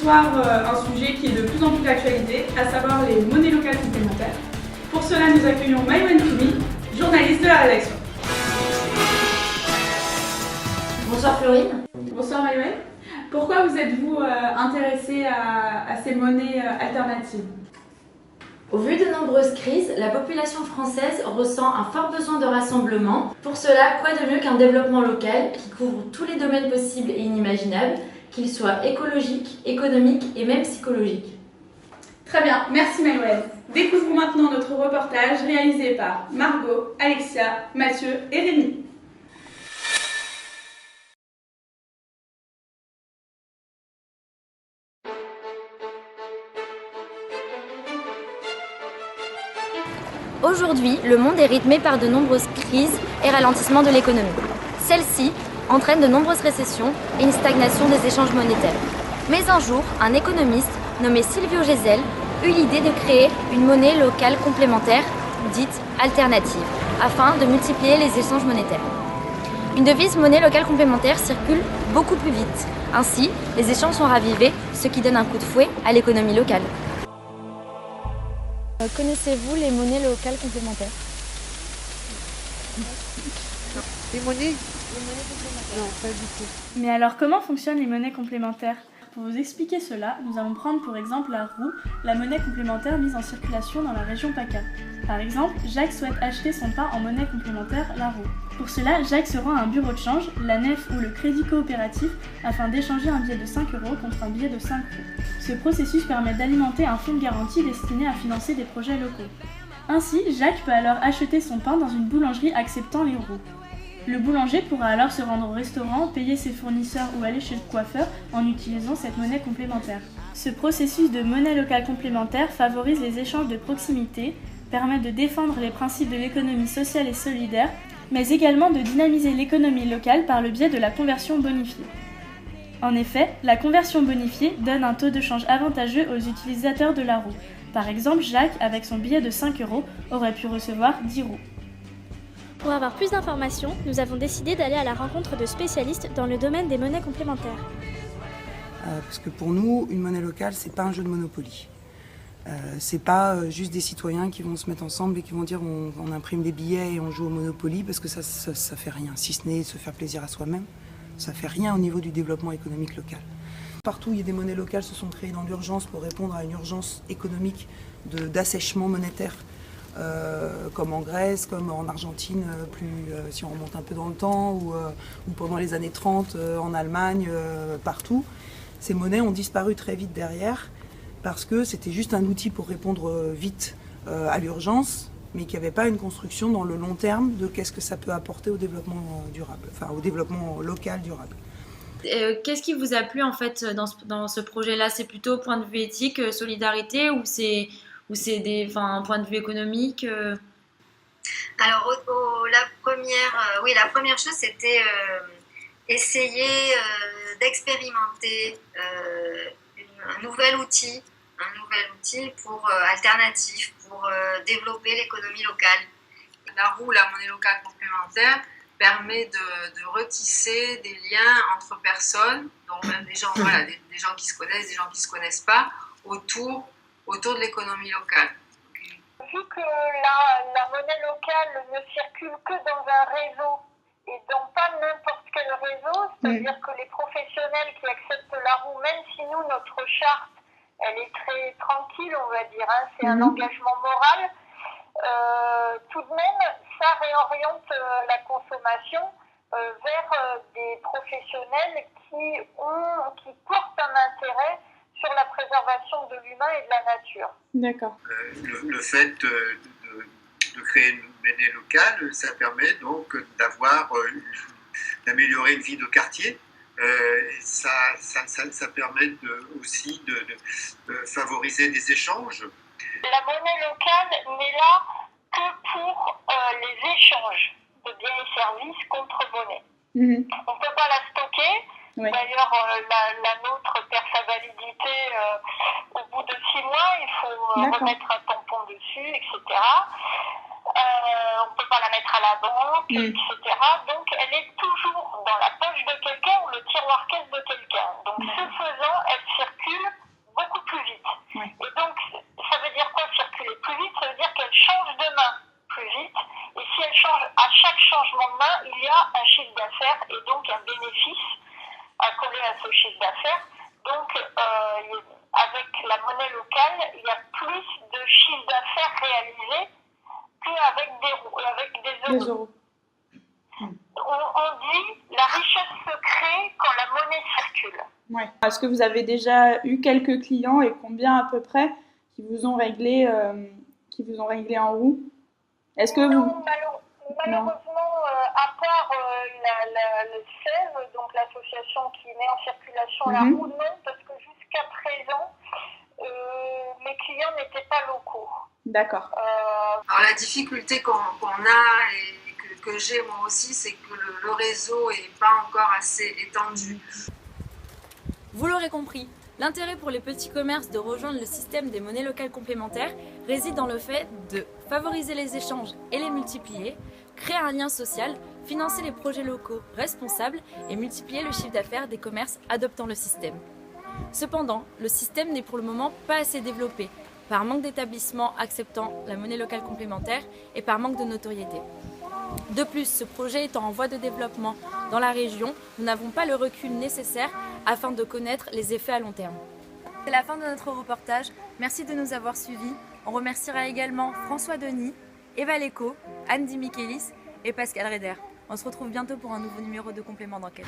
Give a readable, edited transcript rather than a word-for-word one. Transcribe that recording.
soir un sujet qui est de plus en plus d'actualité, à savoir les monnaies locales complémentaires. Pour cela, nous accueillons Maïwenn Fumi, journaliste de la rédaction. Bonsoir Florine. Bonsoir Maïwenn. Pourquoi vous êtes-vous intéressée à ces monnaies alternatives ? Au vu de nombreuses crises, la population française ressent un fort besoin de rassemblement. Pour cela, quoi de mieux qu'un développement local qui couvre tous les domaines possibles et inimaginables, qu'ils soient écologiques, économiques et même psychologiques. Très bien, merci Maïwenn. Découvrons maintenant notre reportage réalisé par Margot, Alexia, Mathieu et Rémi. Aujourd'hui, le monde est rythmé par de nombreuses crises et ralentissements de l'économie. Celles-ci entraînent de nombreuses récessions et une stagnation des échanges monétaires. Mais un jour, un économiste nommé Silvio Gesell eut l'idée de créer une monnaie locale complémentaire, dite alternative, afin de multiplier les échanges monétaires. Une devise monnaie locale complémentaire circule beaucoup plus vite. Ainsi, les échanges sont ravivés, ce qui donne un coup de fouet à l'économie locale. Connaissez-vous les monnaies locales complémentaires ? Les monnaies complémentaires. Non, pas du tout. Mais alors comment fonctionnent les monnaies complémentaires ? Pour vous expliquer cela, nous allons prendre pour exemple la roue, la monnaie complémentaire mise en circulation dans la région PACA. Par exemple, Jacques souhaite acheter son pain en monnaie complémentaire, la roue. Pour cela, Jacques se rend à un bureau de change, la nef ou le crédit coopératif, afin d'échanger un billet de 5 € contre un billet de 5 roues. Ce processus permet d'alimenter un fonds de garantie destiné à financer des projets locaux. Ainsi, Jacques peut alors acheter son pain dans une boulangerie acceptant les roues. Le boulanger pourra alors se rendre au restaurant, payer ses fournisseurs ou aller chez le coiffeur en utilisant cette monnaie complémentaire. Ce processus de monnaie locale complémentaire favorise les échanges de proximité, permet de défendre les principes de l'économie sociale et solidaire, mais également de dynamiser l'économie locale par le biais de la conversion bonifiée. En effet, la conversion bonifiée donne un taux de change avantageux aux utilisateurs de la roue. Par exemple, Jacques, avec son billet de 5 €, aurait pu recevoir 10 roues. Pour avoir plus d'informations, nous avons décidé d'aller à la rencontre de spécialistes dans le domaine des monnaies complémentaires. Parce que pour nous, une monnaie locale, c'est pas un jeu de Monopoly. C'est pas juste des citoyens qui vont se mettre ensemble et qui vont dire on imprime des billets et on joue au Monopoly, parce que ça fait rien, si ce n'est se faire plaisir à soi-même. Ça fait rien au niveau du développement économique local. Partout, il y a des monnaies locales se sont créées dans l'urgence pour répondre à une urgence économique d'assèchement monétaire. Comme en Grèce, comme en Argentine, si on remonte un peu dans le temps, ou pendant les années 30 en Allemagne, partout. Ces monnaies ont disparu très vite derrière parce que c'était juste un outil pour répondre vite à l'urgence, mais qu'il n'y avait pas une construction dans le long terme de qu'est-ce que ça peut apporter au développement durable, enfin au développement local durable. Qu'est-ce qui vous a plu en fait dans ce projet-là ? C'est plutôt point de vue éthique, solidarité, ou c'est un point de vue économique Alors, la première chose, c'était essayer d'expérimenter un nouvel outil alternatif pour développer l'économie locale. La roue, la monnaie locale complémentaire, permet de retisser des liens entre personnes, donc même des gens, des gens qui se connaissent, des gens qui ne se connaissent pas, autour de l'économie locale. Vu que la monnaie locale ne circule que dans un réseau et dans pas n'importe quel réseau, c'est-à-dire que les professionnels qui acceptent la roue, même si nous, notre charte, elle est très tranquille, on va dire, c'est un engagement moral, tout de même, ça réoriente la consommation vers des professionnels qui portent un intérêt sur la préservation de l'humain et de la nature. D'accord. Le fait de créer une monnaie locale, ça permet donc d'améliorer une vie de quartier. Ça permet aussi de favoriser des échanges. La monnaie locale n'est là que pour les échanges de biens et services contre monnaie. On ne peut pas la stocker. Oui. D'ailleurs, la nôtre perd sa validité au bout de 6 mois. Il faut remettre un tampon dessus, etc. On ne peut pas la mettre à la banque, etc. Donc, elle est toujours dans la poche de quelqu'un ou le tiroir caisse de quelqu'un. Donc, ce faisant, elle circule a, il y a un chiffre d'affaires et donc un bénéfice accolé à ce chiffre d'affaires. Donc, avec la monnaie locale, il y a plus de chiffre d'affaires réalisé qu'avec des euros. On dit la richesse se crée quand la monnaie circule. Ouais. Est-ce que vous avez déjà eu quelques clients et combien à peu près qui vous ont réglé en roue? Est-ce que vous... Malheureusement, à part le SEV, donc l'association qui met en circulation la roue, non, parce que jusqu'à présent, mes clients n'étaient pas locaux. D'accord. Alors la difficulté qu'on a et que j'ai moi aussi, c'est que le réseau n'est pas encore assez étendu. Vous l'aurez compris, l'intérêt pour les petits commerces de rejoindre le système des monnaies locales complémentaires réside dans le fait de favoriser les échanges et les multiplier, créer un lien social, financer les projets locaux responsables et multiplier le chiffre d'affaires des commerces adoptant le système. Cependant, le système n'est pour le moment pas assez développé, par manque d'établissements acceptant la monnaie locale complémentaire et par manque de notoriété. De plus, ce projet étant en voie de développement dans la région, nous n'avons pas le recul nécessaire afin de connaître les effets à long terme. C'est la fin de notre reportage. Merci de nous avoir suivis. On remerciera également François Denis, Eva Leco, Anne Di Michelis et Pascal Reder. On se retrouve bientôt pour un nouveau numéro de Complément d'enquête.